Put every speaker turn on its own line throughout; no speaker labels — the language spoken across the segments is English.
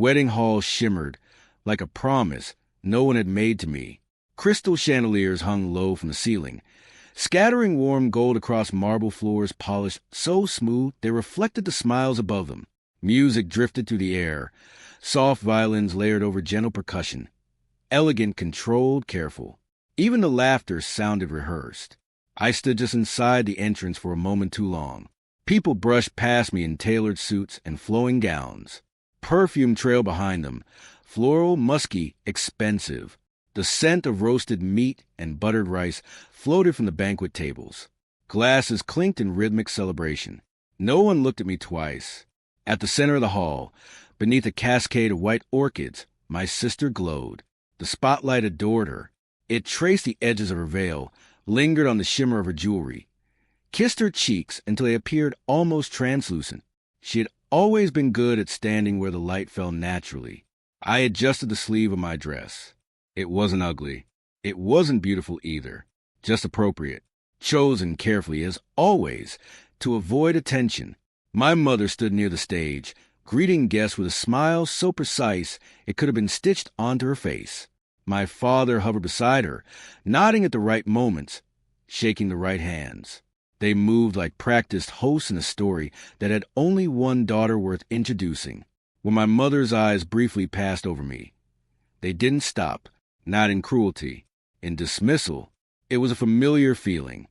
wedding hall shimmered like a promise no one had made to me. Crystal chandeliers hung low from the ceiling, scattering warm gold across marble floors polished so smooth they reflected the smiles above them. Music drifted through the air, soft violins layered over gentle percussion. Elegant, controlled, careful. Even the laughter sounded rehearsed. I stood just inside the entrance for a moment too long. People brushed past me in tailored suits and flowing gowns. Perfume trailed behind them, floral, musky, expensive. The scent of roasted meat and buttered rice floated from the banquet tables. Glasses clinked in rhythmic celebration. No one looked at me twice. At the center of the hall, beneath a cascade of white orchids, my sister glowed. The spotlight adored her. It traced the edges of her veil, lingered on the shimmer of her jewelry, kissed her cheeks until they appeared almost translucent. She had always been good at standing where the light fell naturally. I adjusted the sleeve of my dress. It wasn't ugly. It wasn't beautiful either. Just appropriate. Chosen carefully, as always, to avoid attention. My mother stood near the stage, greeting guests with a smile so precise it could have been stitched onto her face. My father hovered beside her, nodding at the right moments, shaking the right hands. They moved like practiced hosts in a story that had only one daughter worth introducing. When my mother's eyes briefly passed over me, they didn't stop. Not in cruelty, in dismissal. It was a familiar feeling,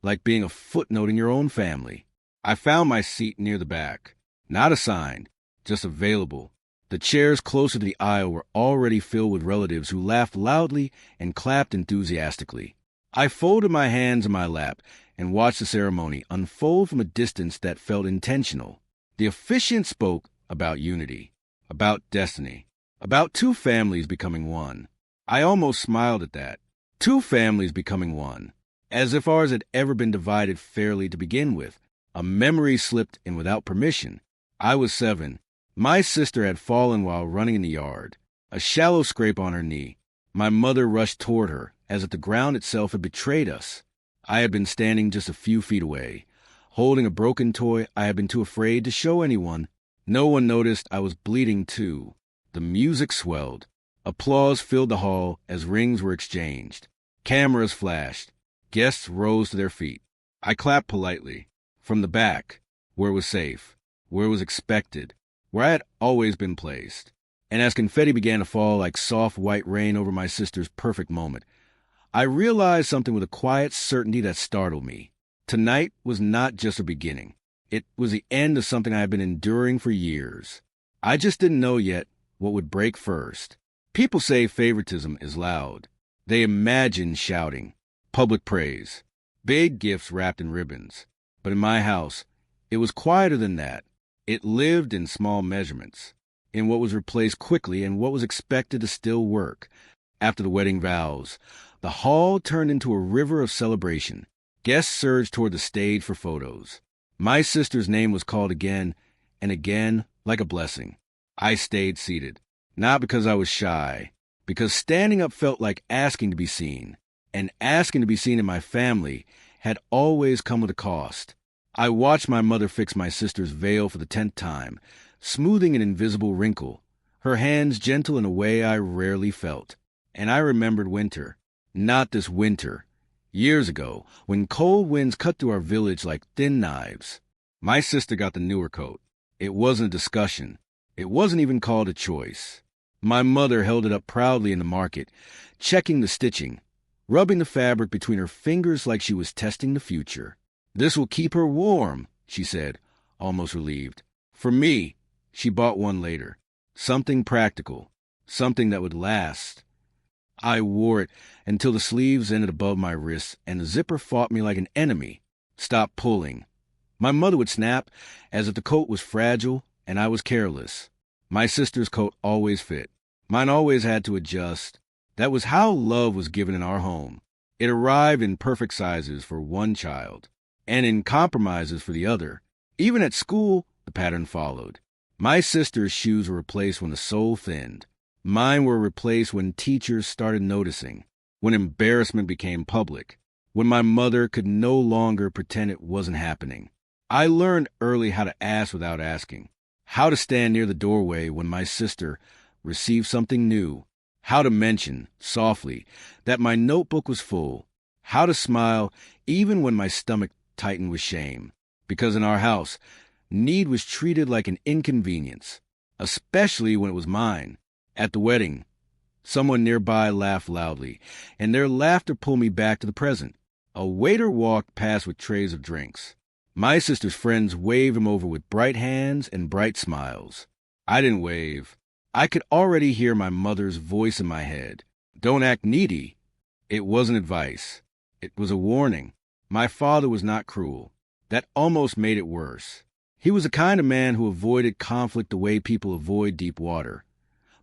like being a footnote in your own family. I found my seat near the back, not assigned, just available. The chairs closer to the aisle were already filled with relatives who laughed loudly and clapped enthusiastically. I folded my hands in my lap and watched the ceremony unfold from a distance that felt intentional. The officiant spoke about unity, about destiny, about two families becoming one. I almost smiled at that. Two families becoming one, as if ours had ever been divided fairly to begin with. A memory slipped in without permission. I was 7. My sister had fallen while running in the yard, a shallow scrape on her knee. My mother rushed toward her, as if the ground itself had betrayed us. I had been standing just a few feet away, holding a broken toy I had been too afraid to show anyone. No one noticed I was bleeding too. The music swelled. Applause filled the hall as rings were exchanged. Cameras flashed. Guests rose to their feet. I clapped politely. From the back, where it was safe, where it was expected, where I had always been placed. And as confetti began to fall like soft white rain over my sister's perfect moment, I realized something with a quiet certainty that startled me. Tonight was not just a beginning. It was the end of something I had been enduring for years. I just didn't know yet what would break first. People say favoritism is loud. They imagine shouting, public praise, big gifts wrapped in ribbons. But in my house, it was quieter than that. It lived in small measurements, in what was replaced quickly and what was expected to still work. After the wedding vows, the hall turned into a river of celebration. Guests surged toward the stage for photos. My sister's name was called again and again like a blessing. I stayed seated. Not because I was shy, because standing up felt like asking to be seen, and asking to be seen in my family had always come with a cost. I watched my mother fix my sister's veil for the 10th time, smoothing an invisible wrinkle, her hands gentle in a way I rarely felt. And I remembered winter. Not this winter. Years ago, when cold winds cut through our village like thin knives. My sister got the newer coat. It wasn't a discussion. It wasn't even called a choice. My mother held it up proudly in the market, checking the stitching, rubbing the fabric between her fingers like she was testing the future. "This will keep her warm," she said, almost relieved. For me, she bought one later. Something practical, something that would last. I wore it until the sleeves ended above my wrists and the zipper fought me like an enemy. Stop pulling. My mother would snap as if the coat was fragile and I was careless. My sister's coat always fit. Mine always had to adjust. That was how love was given in our home. It arrived in perfect sizes for one child, and in compromises for the other. Even at school, the pattern followed. My sister's shoes were replaced when the sole thinned. Mine were replaced when teachers started noticing, when embarrassment became public, when my mother could no longer pretend it wasn't happening. I learned early how to ask without asking, how to stand near the doorway when my sister received something new, how to mention, softly, that my notebook was full, how to smile even when my stomach tightened with shame. Because in our house, need was treated like an inconvenience, especially when it was mine. At the wedding, someone nearby laughed loudly, and their laughter pulled me back to the present. A waiter walked past with trays of drinks. My sister's friends waved him over with bright hands and bright smiles. I didn't wave. I could already hear my mother's voice in my head. Don't act needy. It wasn't advice. It was a warning. My father was not cruel. That almost made it worse. He was the kind of man who avoided conflict the way people avoid deep water,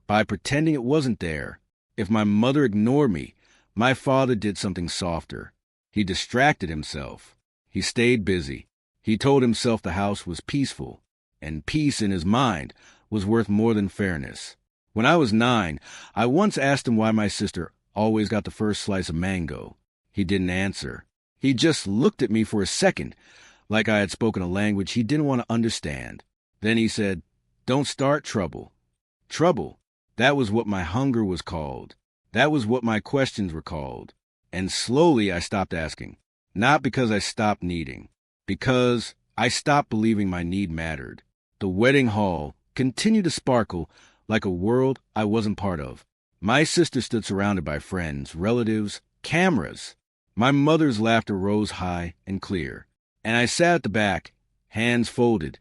by pretending it wasn't there. If my mother ignored me, my father did something softer. He distracted himself. He stayed busy. He told himself the house was peaceful, and peace in his mind was worth more than fairness. When I was 9, I once asked him why my sister always got the first slice of mango. He didn't answer. He just looked at me for a second, like I had spoken a language he didn't want to understand. Then he said, "Don't start trouble." Trouble. That was what my hunger was called. That was what my questions were called. And slowly I stopped asking. Not because I stopped needing. Because I stopped believing my need mattered. The wedding hall continued to sparkle like a world I wasn't part of. My sister stood surrounded by friends, relatives, cameras. My mother's laughter rose high and clear. And I sat at the back, hands folded,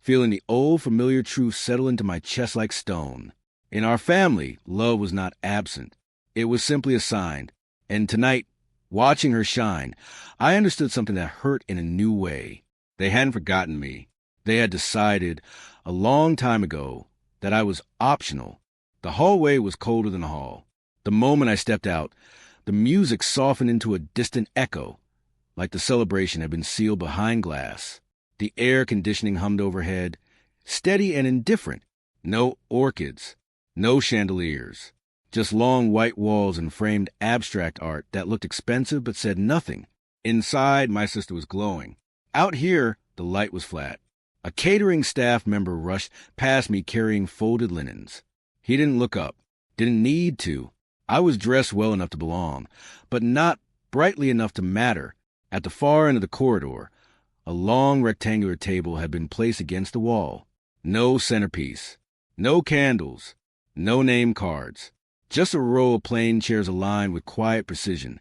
feeling the old familiar truth settle into my chest like stone. In our family, love was not absent. It was simply assigned. And tonight, watching her shine, I understood something that hurt in a new way. They hadn't forgotten me. They had decided a long time ago that I was optional. The hallway was colder than the hall. The moment I stepped out, the music softened into a distant echo, like the celebration had been sealed behind glass. The air conditioning hummed overhead, steady and indifferent. No orchids, no chandeliers, just long white walls and framed abstract art that looked expensive but said nothing. Inside, my sister was glowing. Out here, the light was flat. A catering staff member rushed past me carrying folded linens. He didn't look up, didn't need to. I was dressed well enough to belong, but not brightly enough to matter. At the far end of the corridor, a long rectangular table had been placed against the wall. No centerpiece, no candles, no name cards. Just a row of plain chairs aligned with quiet precision,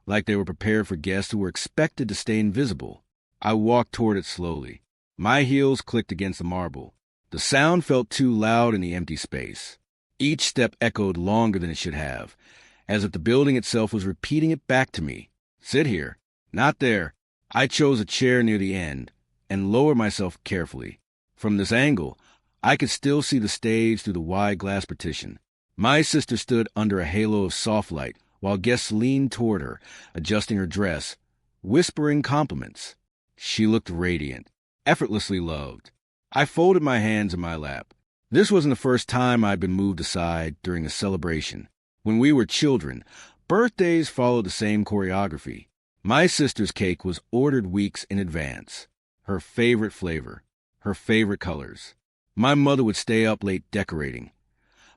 like they were prepared for guests who were expected to stay invisible. I walked toward it slowly. My heels clicked against the marble. The sound felt too loud in the empty space. Each step echoed longer than it should have, as if the building itself was repeating it back to me. Sit here. Not there. I chose a chair near the end and lowered myself carefully. From this angle, I could still see the stage through the wide glass partition. My sister stood under a halo of soft light while guests leaned toward her, adjusting her dress, whispering compliments. She looked radiant, effortlessly loved. I folded my hands in my lap. This wasn't the first time I'd been moved aside during a celebration. When we were children, birthdays followed the same choreography. My sister's cake was ordered weeks in advance. Her favorite flavor, her favorite colors. My mother would stay up late decorating,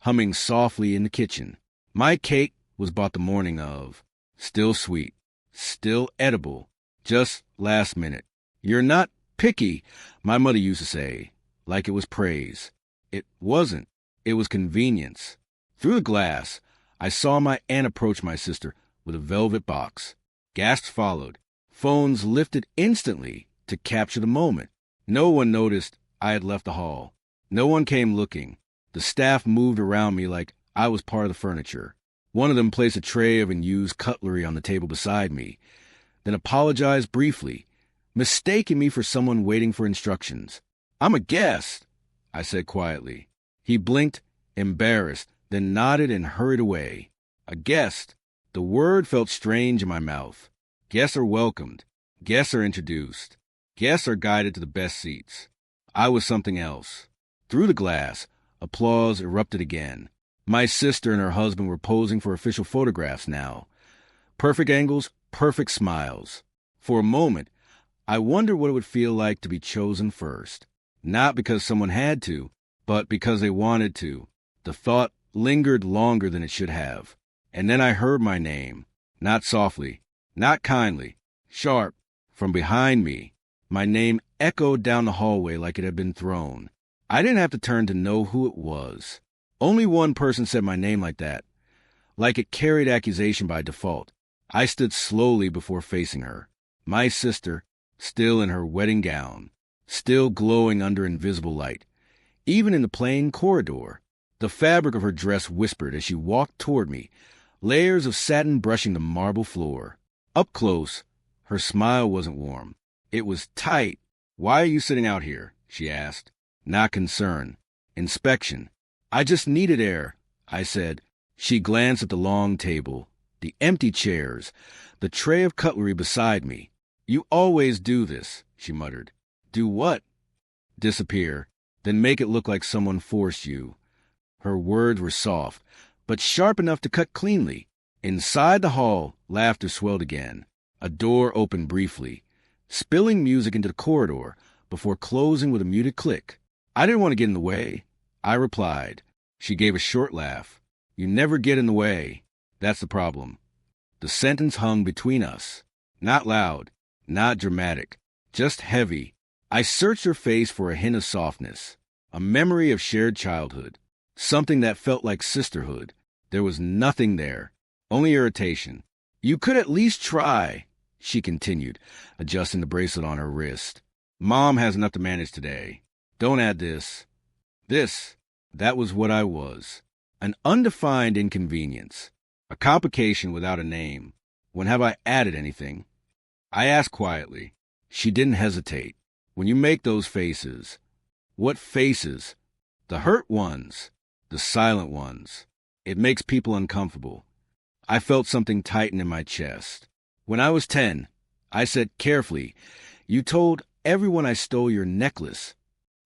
humming softly in the kitchen. My cake was bought the morning of. Still sweet, still edible, just last minute. "You're not picky," my mother used to say, like it was praise. It wasn't. It was convenience. Through the glass, I saw my aunt approach my sister with a velvet box. Gasps followed. Phones lifted instantly to capture the moment. No one noticed I had left the hall. No one came looking. The staff moved around me like I was part of the furniture. One of them placed a tray of unused cutlery on the table beside me, then apologized briefly, mistaking me for someone waiting for instructions. "I'm a guest," I said quietly. He blinked, embarrassed, then nodded and hurried away. A guest. The word felt strange in my mouth. Guests are welcomed. Guests are introduced. Guests are guided to the best seats. I was something else. Through the glass, applause erupted again. My sister and her husband were posing for official photographs now. Perfect angles, perfect smiles. For a moment, I wondered what it would feel like to be chosen first. Not because someone had to, but because they wanted to. The thought lingered longer than it should have. And then I heard my name, not softly, not kindly, sharp, from behind me. My name echoed down the hallway like it had been thrown. I didn't have to turn to know who it was. Only one person said my name like that, like it carried accusation by default. I stood slowly before facing her. My sister, still in her wedding gown, still glowing under invisible light. Even in the plain corridor, the fabric of her dress whispered as she walked toward me, layers of satin brushing the marble floor. Up close, her smile wasn't warm. It was tight. "Why are you sitting out here?" she asked. Not concern. Inspection. "I just needed air," I said. She glanced at the long table, the empty chairs, the tray of cutlery beside me. "You always do this," she muttered. "Do what?" "Disappear. Then make it look like someone forced you." Her words were soft, but sharp enough to cut cleanly. Inside the hall, laughter swelled again. A door opened briefly, spilling music into the corridor before closing with a muted click. I didn't want to get in the way. I replied. She gave a short laugh. "You never get in the way. That's the problem." The sentence hung between us. Not loud, not dramatic, just heavy. I searched her face for a hint of softness, a memory of shared childhood, something that felt like sisterhood. There was nothing there, only irritation. "You could at least try," she continued, adjusting the bracelet on her wrist. "Mom has enough to manage today. Don't add this." That was what I was. An undefined inconvenience. A complication without a name. When have I added anything? I asked quietly. She didn't hesitate. "When you make those faces." "What faces?" "The hurt ones. The silent ones. It makes people uncomfortable." I felt something tighten in my chest. "When I was 10, I said carefully, 'You told everyone I stole your necklace.'"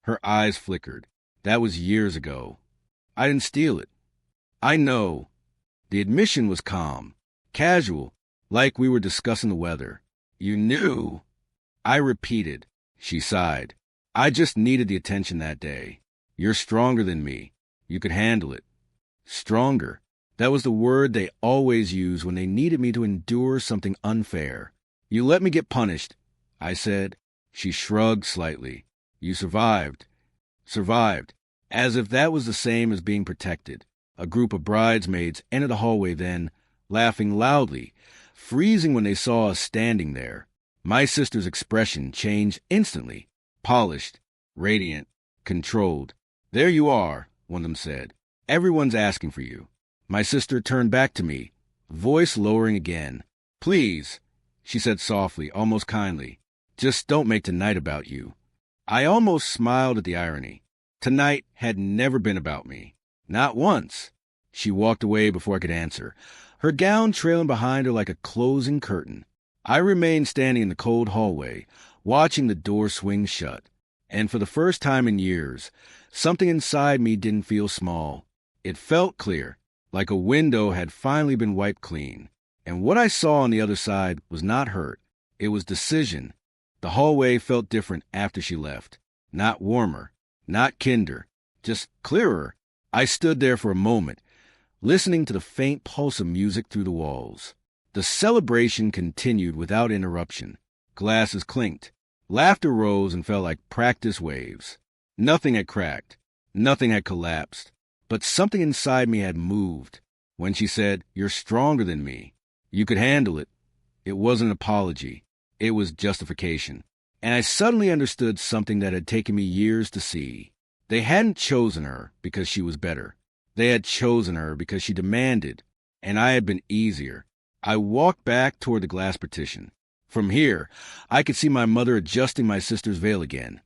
Her eyes flickered. "That was years ago. I didn't steal it." "I know." The admission was calm, casual, like we were discussing the weather. "You knew." I repeated. She sighed. "I just needed the attention that day. You're stronger than me. You could handle it." Stronger. That was the word they always used when they needed me to endure something unfair. "You let me get punished," I said. She shrugged slightly. "You survived." Survived. As if that was the same as being protected. A group of bridesmaids entered the hallway then, laughing loudly, freezing when they saw us standing there. My sister's expression changed instantly. Polished, radiant, controlled. "There you are," one of them said. "Everyone's asking for you." My sister turned back to me, voice lowering again. "Please," she said softly, almost kindly, "just don't make tonight about you." I almost smiled at the irony. Tonight had never been about me. Not once. She walked away before I could answer, her gown trailing behind her like a closing curtain. I remained standing in the cold hallway, watching the door swing shut. And for the first time in years, something inside me didn't feel small. It felt clear, like a window had finally been wiped clean. And what I saw on the other side was not hurt. It was decision. The hallway felt different after she left. Not warmer, not kinder, just clearer. I stood there for a moment, listening to the faint pulse of music through the walls. The celebration continued without interruption. Glasses clinked. Laughter rose and fell like practice waves. Nothing had cracked. Nothing had collapsed. But something inside me had moved. When she said, "You're stronger than me. You could handle it," it wasn't an apology. It was justification. And I suddenly understood something that had taken me years to see. They hadn't chosen her because she was better. They had chosen her because she demanded, and I had been easier. I walked back toward the glass partition. From here, I could see my mother adjusting my sister's veil again,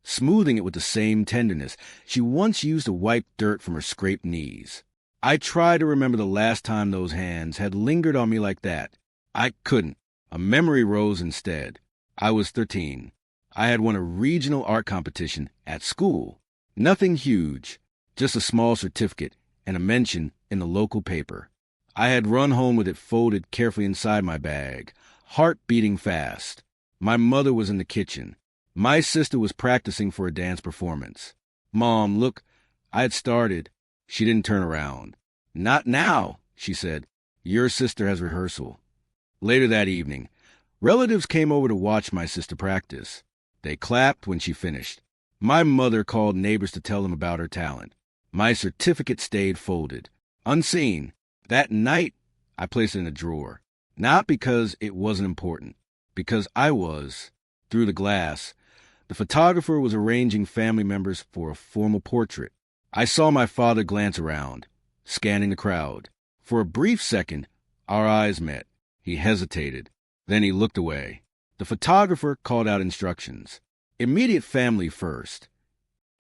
smoothing it with the same tenderness she once used to wipe dirt from her scraped knees. I tried to remember the last time those hands had lingered on me like that. I couldn't. A memory rose instead. I was 13. I had won a regional art competition at school. Nothing huge, just a small certificate and a mention in the local paper. I had run home with it folded carefully inside my bag, heart beating fast. My mother was in the kitchen, My sister was practicing for a dance performance. "Mom, look, I had started." She didn't turn around. "Not now," she said. "Your sister has rehearsal." Later that evening, relatives came over to watch my sister practice. They clapped when she finished. My mother called neighbors to tell them about her talent. My certificate stayed folded, unseen. That night, I placed it in a drawer. Not because it wasn't important, because I was. Through the glass, the photographer was arranging family members for a formal portrait. I saw my father glance around, scanning the crowd. For a brief second, our eyes met. He hesitated. Then he looked away. The photographer called out instructions. "Immediate family first."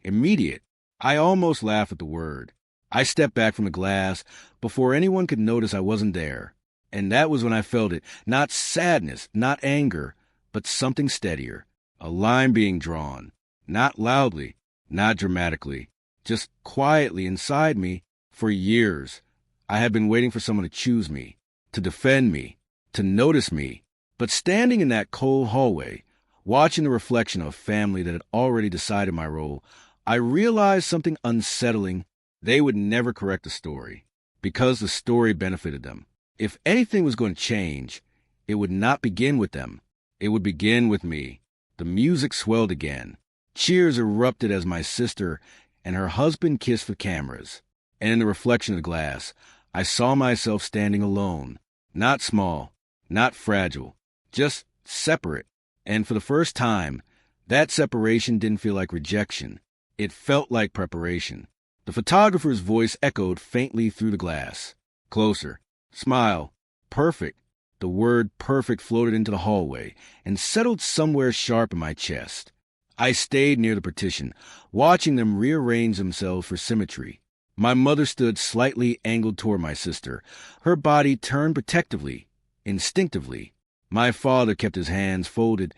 Immediate. I almost laughed at the word. I stepped back from the glass before anyone could notice I wasn't there. And that was when I felt it. Not sadness, not anger, but something steadier. A line being drawn. Not loudly, not dramatically. Just quietly inside me. For years, I had been waiting for someone to choose me, to defend me, to notice me. But standing in that cold hallway, watching the reflection of a family that had already decided my role, I realized something unsettling. They would never correct the story, because the story benefited them. If anything was going to change, it would not begin with them. It would begin with me. The music swelled again. Cheers erupted as my sister and her husband kissed the cameras. And in the reflection of the glass, I saw myself standing alone. Not small, not fragile, just separate. And for the first time, that separation didn't feel like rejection. It felt like preparation. The photographer's voice echoed faintly through the glass. "Closer. Smile. Perfect." The word perfect floated into the hallway and settled somewhere sharp in my chest. I stayed near the partition, watching them rearrange themselves for symmetry. My mother stood slightly angled toward my sister, her body turned protectively, instinctively. My father kept his hands folded,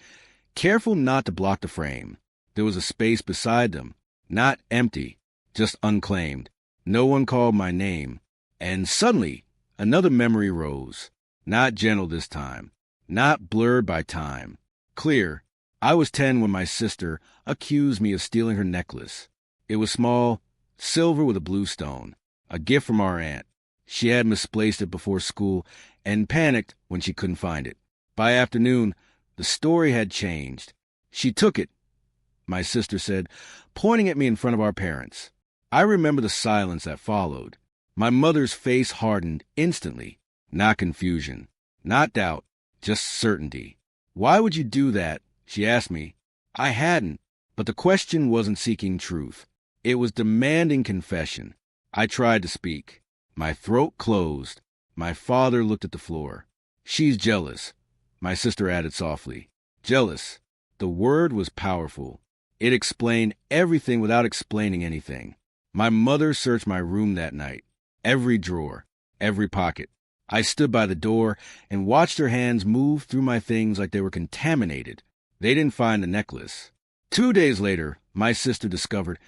careful not to block the frame. There was a space beside them, not empty, just unclaimed. No one called my name. And suddenly, another memory rose. Not gentle this time, not blurred by time. Clear. I was 10 when my sister accused me of stealing her necklace. It was small, silver with a blue stone, a gift from our aunt. She had misplaced it before school and panicked when she couldn't find it. By afternoon, the story had changed. "She took it," my sister said, pointing at me in front of our parents. I remember the silence that followed. My mother's face hardened instantly. Not confusion, not doubt, just certainty. "Why would you do that?" she asked me. I hadn't, but the question wasn't seeking truth. It was demanding confession. I tried to speak. My throat closed. My father looked at the floor. "She's jealous," my sister added softly. Jealous. The word was powerful. It explained everything without explaining anything. My mother searched my room that night. Every drawer, every pocket. I stood by the door and watched her hands move through my things like they were contaminated. They didn't find the necklace. 2 days later, my sister discovered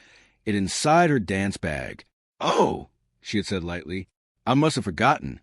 it inside her dance bag. "Oh," she had said lightly, "I must have forgotten."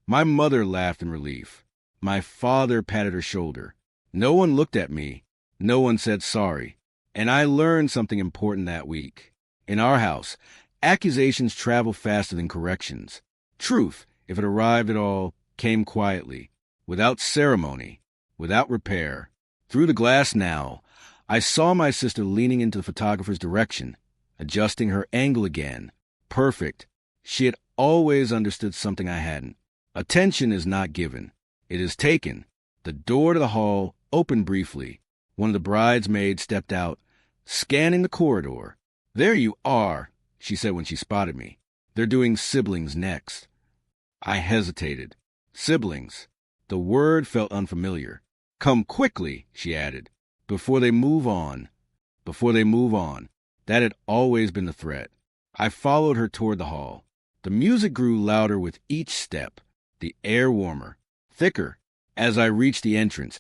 My mother laughed in relief. My father patted her shoulder. No one looked at me. No one said sorry. And I learned something important that week. In our house, accusations travel faster than corrections. Truth, if it arrived at all, came quietly, without ceremony, without repair. Through the glass now, I saw my sister leaning into the photographer's direction, adjusting her angle again. Perfect. She had always understood something I hadn't. Attention is not given. It is taken. The door to the hall opened briefly. One of the bridesmaids stepped out, scanning the corridor. "There you are," she said when she spotted me. "They're doing siblings next." I hesitated. Siblings. The word felt unfamiliar. "Come quickly," she added, "before they move on." Before they move on. That had always been the threat. I followed her toward the hall. The music grew louder with each step, the air warmer, thicker. As I reached the entrance,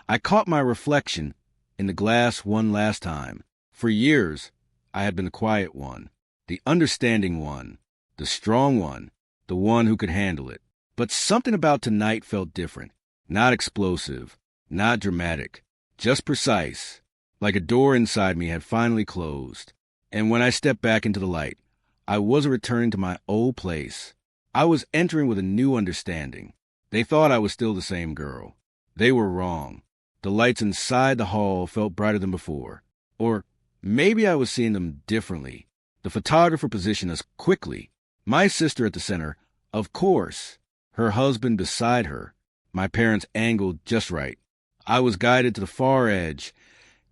I caught my reflection in the glass one last time. For years, I had been the quiet one, the understanding one, the strong one, the one who could handle it. But something about tonight felt different. Not explosive, not dramatic, just precise. like a door inside me had finally closed. And when I stepped back into the light, I wasn't returning to my old place. I was entering with a new understanding. They thought I was still the same girl. They were wrong. The lights inside the hall felt brighter than before. Or maybe I was seeing them differently. The photographer positioned us quickly. My sister at the center, of course. Her husband beside her. My parents angled just right. I was guided to the far edge,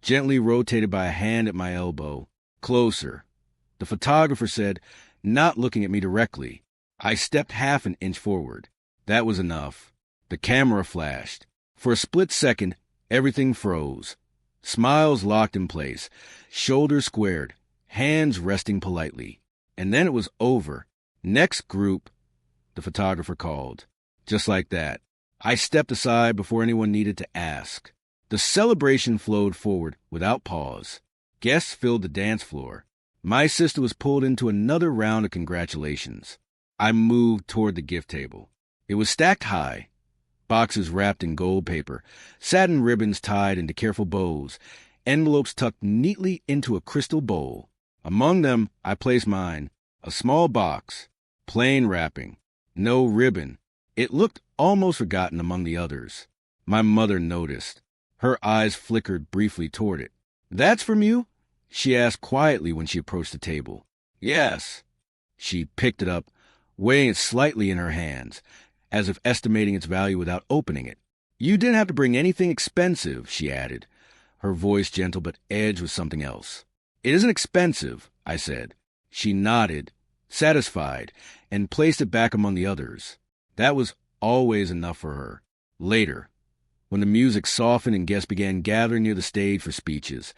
gently rotated by a hand at my elbow. Closer. The photographer said, not looking at me directly. I stepped half an inch forward. That was enough. The camera flashed. For a split second, everything froze. Smiles locked in place, shoulders squared, hands resting politely. And then it was over. Next group, the photographer called. Just like that. I stepped aside before anyone needed to ask. The celebration flowed forward without pause. Guests filled the dance floor. My sister was pulled into another round of congratulations. I moved toward the gift table. It was stacked high. Boxes wrapped in gold paper, satin ribbons tied into careful bows, envelopes tucked neatly into a crystal bowl. Among them, I placed mine, a small box, plain wrapping, no ribbon. It looked almost forgotten among the others. My mother noticed. Her eyes flickered briefly toward it. "That's from you?" she asked quietly when she approached the table. "Yes." She picked it up, weighing it slightly in her hands, as if estimating its value without opening it. "You didn't have to bring anything expensive," she added, her voice gentle but edged with something else. "It isn't expensive," I said. She nodded, satisfied, and placed it back among the others. That was always enough for her. Later, when the music softened and guests began gathering near the stage for speeches,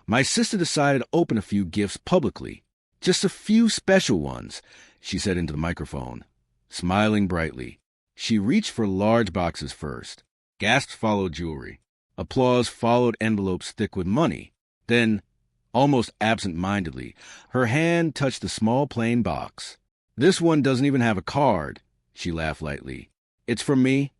my sister decided to open a few gifts publicly. "Just a few special ones," she said into the microphone, smiling brightly. She reached for large boxes first. Gasps followed jewelry. Applause followed envelopes thick with money. Then, almost absent-mindedly, her hand touched the small plain box. "This one doesn't even have a card," she laughed lightly. "It's from me,"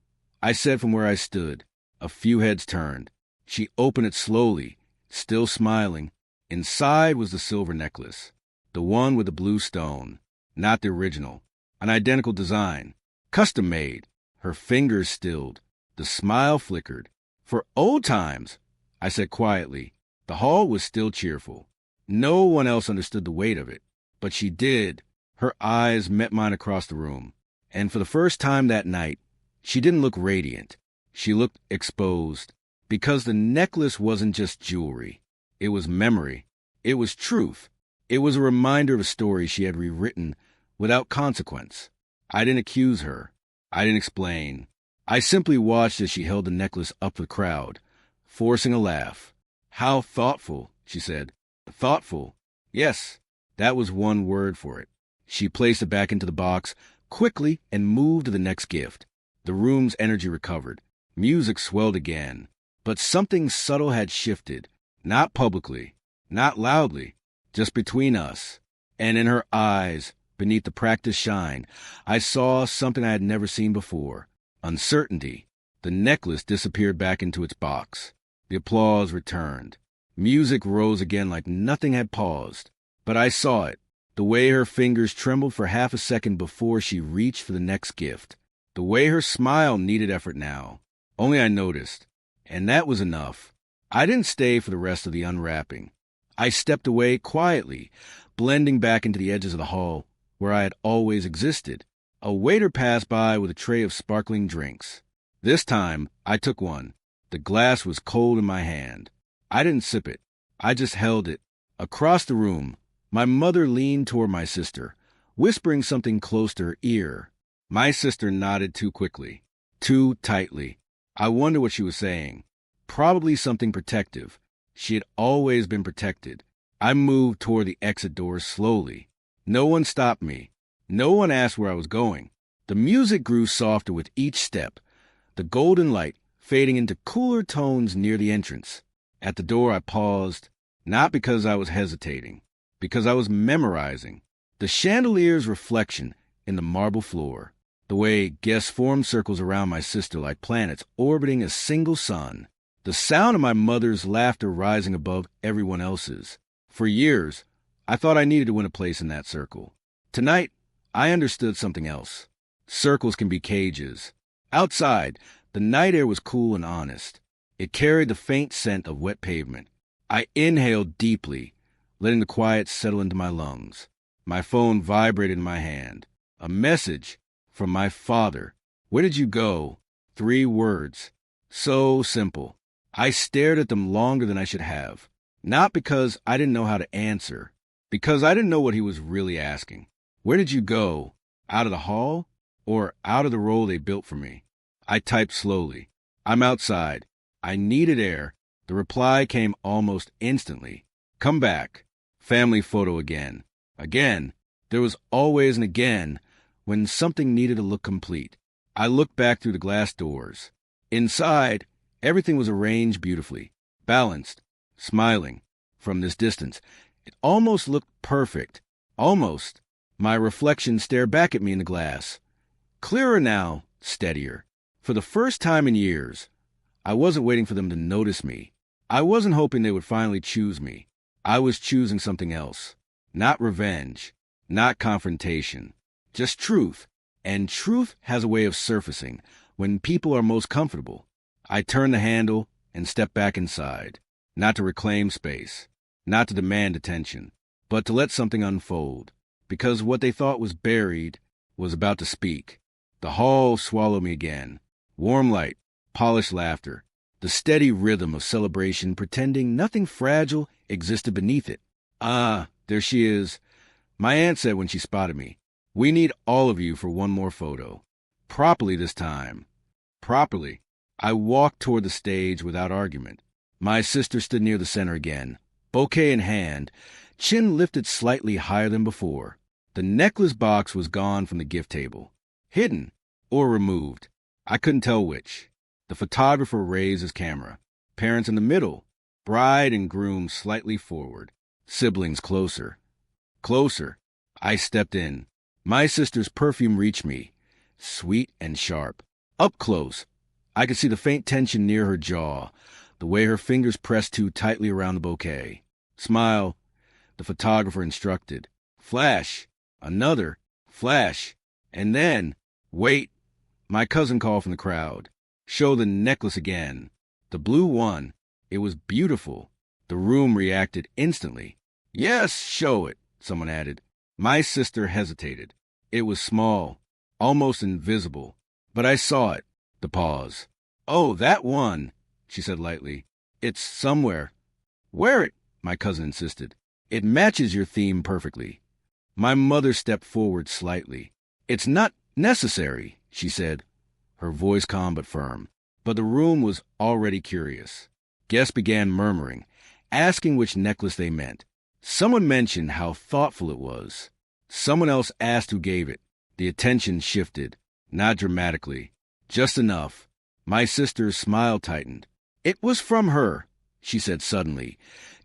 I said from where I stood. A few heads turned. She opened it slowly, still smiling. Inside was the silver necklace, the one with the blue stone, not the original, an identical design, custom-made. Her fingers stilled. The smile flickered. "For old times," I said quietly. The hall was still cheerful. No one else understood the weight of it, but she did. Her eyes met mine across the room, and for the first time that night, she didn't look radiant. She looked exposed, because the necklace wasn't just jewelry. It was memory. It was truth. It was a reminder of a story she had rewritten without consequence. I didn't accuse her. I didn't explain. I simply watched as she held the necklace up to the crowd, forcing a laugh. "How thoughtful," she said. "Thoughtful." Yes, that was one word for it. She placed it back into the box quickly and moved to the next gift. The room's energy recovered. Music swelled again. But something subtle had shifted. Not publicly, not loudly, just between us. And in her eyes, beneath the practiced shine, I saw something I had never seen before. Uncertainty. The necklace disappeared back into its box. The applause returned. Music rose again like nothing had paused. But I saw it, the way her fingers trembled for half a second before she reached for the next gift. The way her smile needed effort now. Only I noticed. And that was enough. I didn't stay for the rest of the unwrapping. I stepped away quietly, blending back into the edges of the hall where I had always existed. A waiter passed by with a tray of sparkling drinks. This time, I took one. The glass was cold in my hand. I didn't sip it. I just held it. Across the room, my mother leaned toward my sister, whispering something close to her ear. My sister nodded too quickly, too tightly. I wonder what she was saying. Probably something protective. She had always been protected. I moved toward the exit doors slowly. No one stopped me. No one asked where I was going. The music grew softer with each step, the golden light fading into cooler tones near the entrance. At the door I paused, not because I was hesitating, because I was memorizing. The chandelier's reflection in the marble floor, the way guests formed circles around my sister like planets orbiting a single sun. the sound of my mother's laughter rising above everyone else's. For years, I thought I needed to win a place in that circle. Tonight, I understood something else. Circles can be cages. Outside, the night air was cool and honest. It carried the faint scent of wet pavement. I inhaled deeply, letting the quiet settle into my lungs. My phone vibrated in my hand. A message from my father. "Where did you go?" 3 words. So simple. I stared at them longer than I should have. Not because I didn't know how to answer, because I didn't know what he was really asking. Where did you go? Out of the hall? Or out of the role they built for me? I typed slowly. I'm outside. I needed air. The reply came almost instantly. Come back. Family photo again. Again. There was always an again when something needed to look complete. I looked back through the glass doors. Inside, everything was arranged beautifully, balanced, smiling. From this distance, it almost looked perfect. Almost. My reflection stared back at me in the glass. Clearer now, steadier. For the first time in years, I wasn't waiting for them to notice me. I wasn't hoping they would finally choose me. I was choosing something else. Not revenge, not confrontation, just truth. And truth has a way of surfacing when people are most comfortable. I turned the handle and stepped back inside, not to reclaim space, not to demand attention, but to let something unfold, because what they thought was buried was about to speak. The hall swallowed me again. Warm light, polished laughter, the steady rhythm of celebration pretending nothing fragile existed beneath it. Ah, there she is. My aunt said when she spotted me, "We need all of you for one more photo. Properly this time." Properly. I walked toward the stage without argument. My sister stood near the center again, bouquet in hand, chin lifted slightly higher than before. The necklace box was gone from the gift table. Hidden or removed. I couldn't tell which. The photographer raised his camera. Parents in the middle. Bride and groom slightly forward. Siblings closer. Closer. I stepped in. My sister's perfume reached me, sweet and sharp. Up close, I could see the faint tension near her jaw, the way her fingers pressed too tightly around the bouquet. Smile, the photographer instructed. Flash, another, flash, and then, wait. My cousin called from the crowd. Show the necklace again. The blue one. It was beautiful. The room reacted instantly. Yes, show it, someone added. My sister hesitated. It was small, almost invisible, but I saw it. The pause. Oh, that one, she said lightly. It's somewhere. Wear it, my cousin insisted. It matches your theme perfectly. My mother stepped forward slightly. It's not necessary, she said, her voice calm but firm. But the room was already curious. Guests began murmuring, asking which necklace they meant. Someone mentioned how thoughtful it was. Someone else asked who gave it. The attention shifted, not dramatically, just enough. My sister's smile tightened. It was from her, she said suddenly,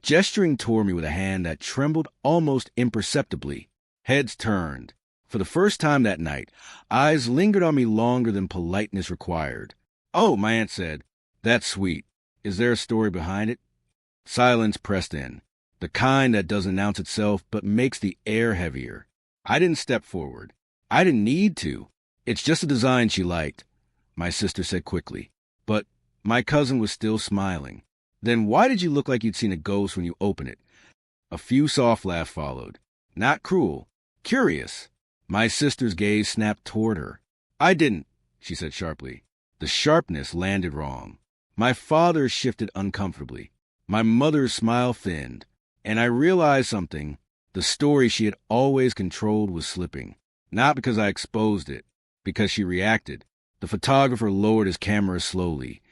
gesturing toward me with a hand that trembled almost imperceptibly. Heads turned. For the first time that night, eyes lingered on me longer than politeness required. Oh, my aunt said, that's sweet. Is there a story behind it? Silence pressed in, the kind that doesn't announce itself but makes the air heavier. I didn't step forward. I didn't need to. It's just a design she liked, my sister said quickly. But my cousin was still smiling. Then why did you look like you'd seen a ghost when you opened it? A few soft laughs followed. Not cruel. Curious. My sister's gaze snapped toward her. I didn't, she said sharply. The sharpness landed wrong. My father shifted uncomfortably. My mother's smile thinned. And I realized something. The story she had always controlled was slipping. Not because I exposed it, because she reacted. The photographer lowered his camera slowly,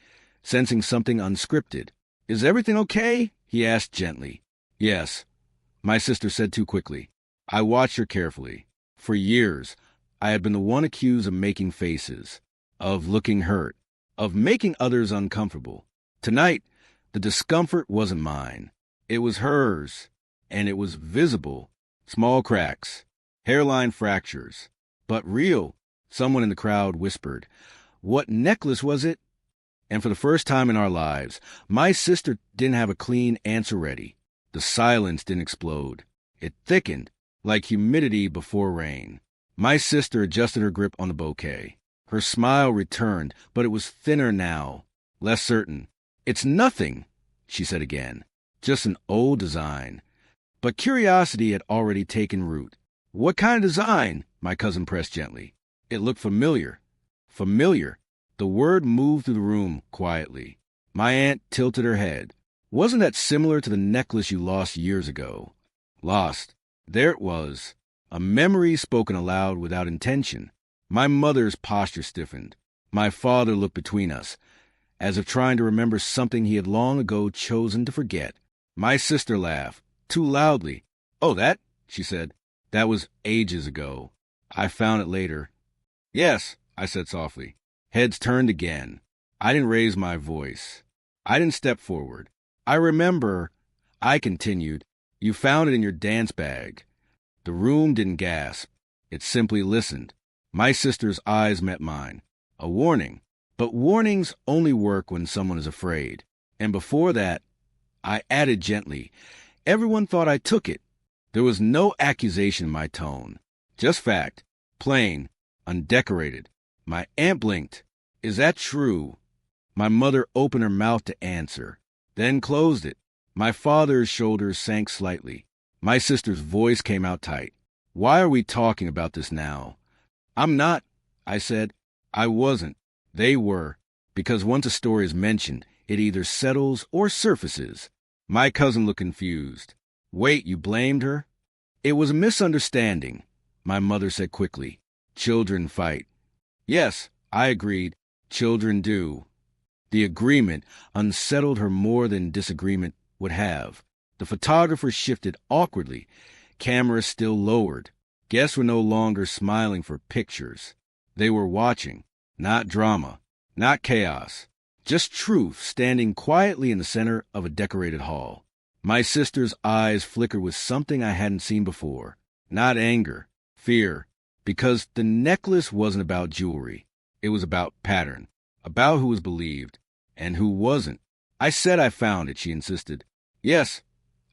sensing something unscripted. Is everything okay? He asked gently. Yes, my sister said too quickly. I watched her carefully. For years, I had been the one accused of making faces, of looking hurt, of making others uncomfortable. Tonight, the discomfort wasn't mine. It was hers, and it was visible. Small cracks, hairline fractures, but real. Someone in the crowd whispered, "What necklace was it?" And for the first time in our lives, my sister didn't have a clean answer ready. The silence didn't explode. It thickened, like humidity before rain. My sister adjusted her grip on the bouquet. Her smile returned, but it was thinner now, less certain. "It's nothing," she said again. "Just an old design." But curiosity had already taken root. "What kind of design?" my cousin pressed gently. It looked familiar. Familiar. The word moved through the room quietly. My aunt tilted her head. "Wasn't that similar to the necklace you lost years ago?" Lost. There it was. A memory spoken aloud without intention. My mother's posture stiffened. My father looked between us, as if trying to remember something he had long ago chosen to forget. My sister laughed, too loudly. "Oh, that?" she said. "That was ages ago. I found it later." "Yes," I said softly. Heads turned again. I didn't raise my voice. I didn't step forward. "I remember," I continued. "You found it in your dance bag." The room didn't gasp. It simply listened. My sister's eyes met mine. A warning. But warnings only work when someone is afraid. And before that, I added gently, "Everyone thought I took it." There was no accusation in my tone. Just fact. Plain. Undecorated. My aunt blinked. "Is that true?" My mother opened her mouth to answer, then closed it. My father's shoulders sank slightly. My sister's voice came out tight. "Why are we talking about this now?" "I'm not," I said. "I wasn't. They were. Because once a story is mentioned, it either settles or surfaces." My cousin looked confused. "Wait, you blamed her?" "It was a misunderstanding," my mother said quickly. "Children fight." "Yes," I agreed. "Children do." The agreement unsettled her more than disagreement would have. The photographer shifted awkwardly. Camera still lowered. Guests were no longer smiling for pictures. They were watching. Not drama. Not chaos. Just truth standing quietly in the center of a decorated hall. My sister's eyes flickered with something I hadn't seen before. Not anger. Fear. Because the necklace wasn't about jewelry. It was about pattern. About who was believed and who wasn't. "I said I found it," she insisted. "Yes,"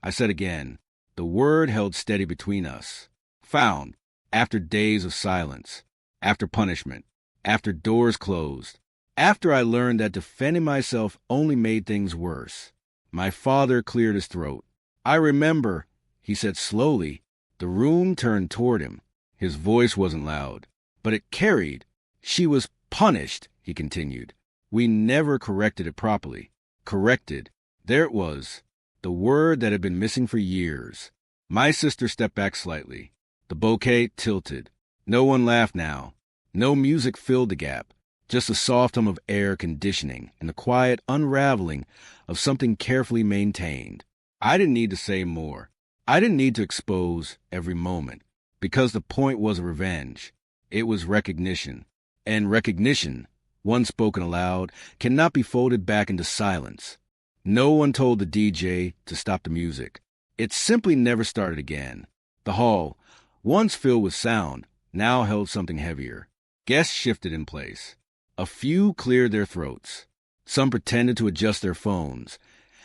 I said again. The word held steady between us. Found. After days of silence. After punishment. After doors closed. After I learned that defending myself only made things worse. My father cleared his throat. "I remember," he said slowly. The room turned toward him. His voice wasn't loud, but it carried. "She was punished," he continued. "We never corrected it properly." Corrected. There it was. The word that had been missing for years. My sister stepped back slightly. The bouquet tilted. No one laughed now. No music filled the gap. Just a soft hum of air conditioning and the quiet unraveling of something carefully maintained. I didn't need to say more. I didn't need to expose every moment. Because the point wasn't revenge. It was recognition. And recognition, once spoken aloud, cannot be folded back into silence. No one told the DJ to stop the music. It simply never started again. The hall, once filled with sound, now held something heavier. Guests shifted in place. A few cleared their throats. Some pretended to adjust their phones,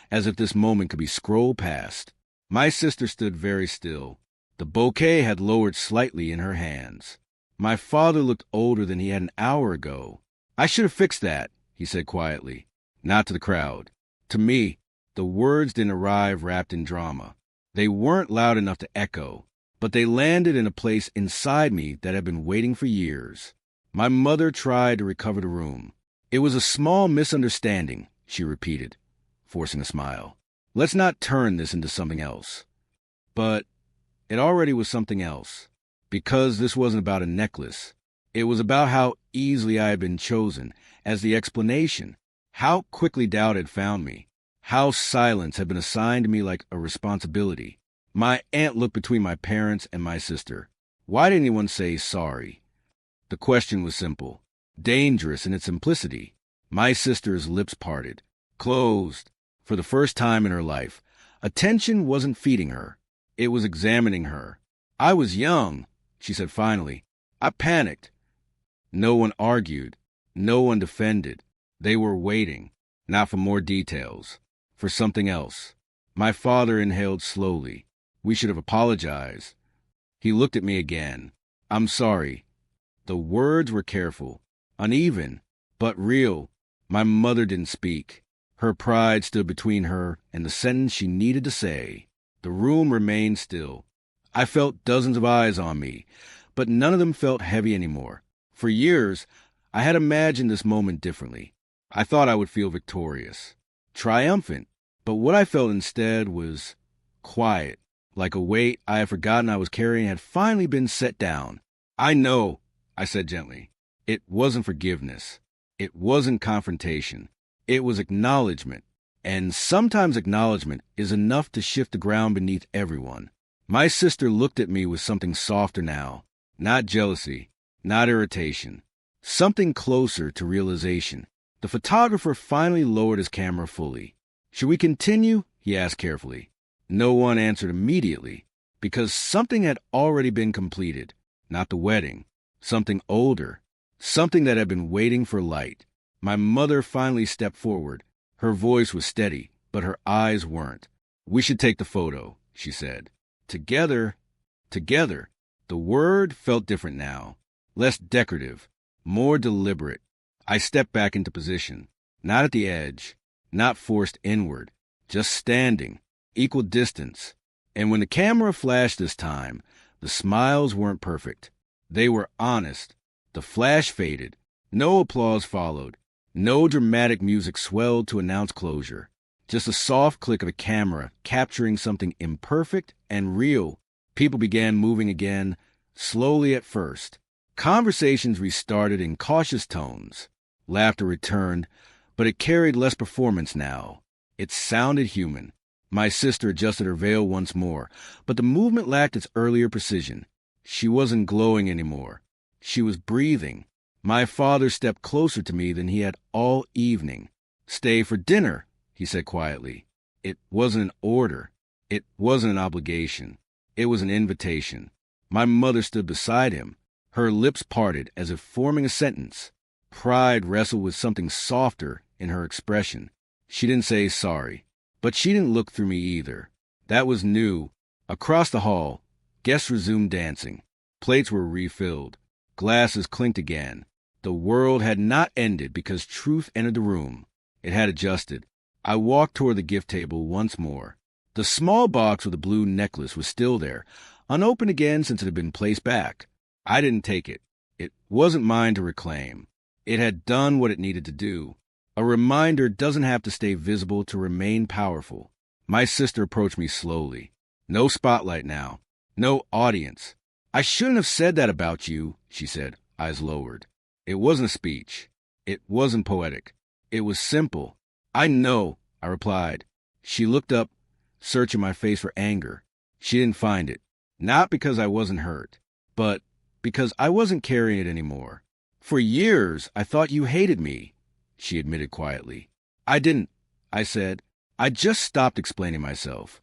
as if this moment could be scrolled past. My sister stood very still. The bouquet had lowered slightly in her hands. My father looked older than he had an hour ago. "I should have fixed that," he said quietly. Not to the crowd. To me, the words didn't arrive wrapped in drama. They weren't loud enough to echo, but they landed in a place inside me that had been waiting for years. My mother tried to recover the room. "It was a small misunderstanding," she repeated, forcing a smile. "Let's not turn this into something else." But it already was something else. Because this wasn't about a necklace. It was about how easily I had been chosen as the explanation, how quickly doubt had found me, how silence had been assigned to me like a responsibility. My aunt looked between my parents and my sister. Why didn't anyone say sorry? The question was simple, dangerous in its simplicity. My sister's lips parted, closed. For the first time in her life, attention wasn't feeding her. It was examining her. "I was young," she said finally. "I panicked." No one argued. No one defended. They were waiting, not for more details, for something else. My father inhaled slowly. We should have apologized. He looked at me again. I'm sorry. The words were careful, uneven, but real. My mother didn't speak. Her pride stood between her and the sentence she needed to say. The room remained still. I felt dozens of eyes on me, but none of them felt heavy anymore. For years, I had imagined this moment differently. I thought I would feel victorious, triumphant, but what I felt instead was quiet, like a weight I had forgotten I was carrying had finally been set down. I know, I said gently. It wasn't forgiveness. It wasn't confrontation. It was acknowledgement. And sometimes acknowledgement is enough to shift the ground beneath everyone. My sister looked at me with something softer now. Not jealousy, not irritation. Something closer to realization. The photographer finally lowered his camera fully. Should we continue? He asked carefully. No one answered immediately, because something had already been completed. Not the wedding. Something older. Something that had been waiting for light. My mother finally stepped forward. Her voice was steady, but her eyes weren't. We should take the photo, she said. Together. The word felt different now. Less decorative. More deliberate. I stepped back into position. Not at the edge. Not forced inward. Just standing. Equal distance. And when the camera flashed this time, the smiles weren't perfect. They were honest. The flash faded. No applause followed. No dramatic music swelled to announce closure. Just a soft click of a camera capturing something imperfect and real. People began moving again, slowly at first. Conversations restarted in cautious tones. Laughter returned, but it carried less performance now. It sounded human. My sister adjusted her veil once more, but the movement lacked its earlier precision. She wasn't glowing anymore. She was breathing. My father stepped closer to me than he had all evening. Stay for dinner, he said quietly. It wasn't an order. It wasn't an obligation. It was an invitation. My mother stood beside him. Her lips parted as if forming a sentence. Pride wrestled with something softer in her expression. She didn't say sorry, but she didn't look through me either. That was new. Across the hall, guests resumed dancing. Plates were refilled. Glasses clinked again. The world had not ended because truth entered the room. It had adjusted. I walked toward the gift table once more. The small box with the blue necklace was still there, unopened again since it had been placed back. I didn't take it. It wasn't mine to reclaim. It had done what it needed to do. A reminder doesn't have to stay visible to remain powerful. My sister approached me slowly. No spotlight now. No audience. I shouldn't have said that about you, she said, eyes lowered. It wasn't a speech. It wasn't poetic. It was simple. I know, I replied. She looked up, searching my face for anger. She didn't find it. Not because I wasn't hurt, but because I wasn't carrying it anymore. For years, I thought you hated me, she admitted quietly. I didn't, I said. I just stopped explaining myself.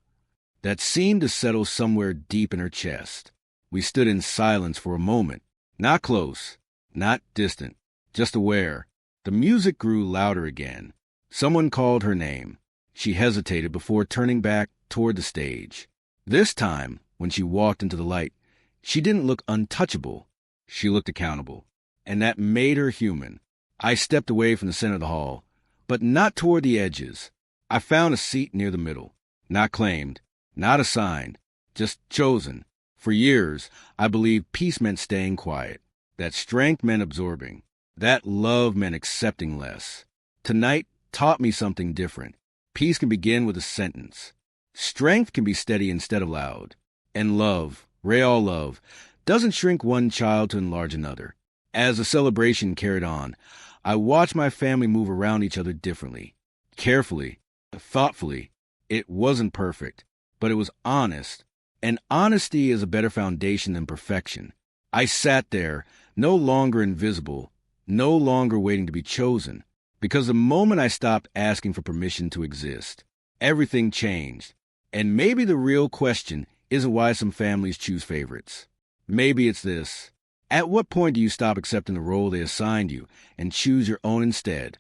That seemed to settle somewhere deep in her chest. We stood in silence for a moment. Not close, not distant, just aware. The music grew louder again. Someone called her name. She hesitated before turning back toward the stage. This time, when she walked into the light, she didn't look untouchable. She looked accountable. And that made her human. I stepped away from the center of the hall, but not toward the edges. I found a seat near the middle. Not claimed, not assigned, just chosen. For years, I believed peace meant staying quiet, that strength meant absorbing, that love meant accepting less. Tonight taught me something different. Peace can begin with a sentence. Strength can be steady instead of loud. And love, real love, doesn't shrink one child to enlarge another. As the celebration carried on, I watched my family move around each other differently. Carefully, thoughtfully. It wasn't perfect, but it was honest. And honesty is a better foundation than perfection. I sat there, no longer invisible, no longer waiting to be chosen. Because the moment I stopped asking for permission to exist, everything changed. And maybe the real question isn't why some families choose favorites. Maybe it's this. At what point do you stop accepting the role they assigned you and choose your own instead?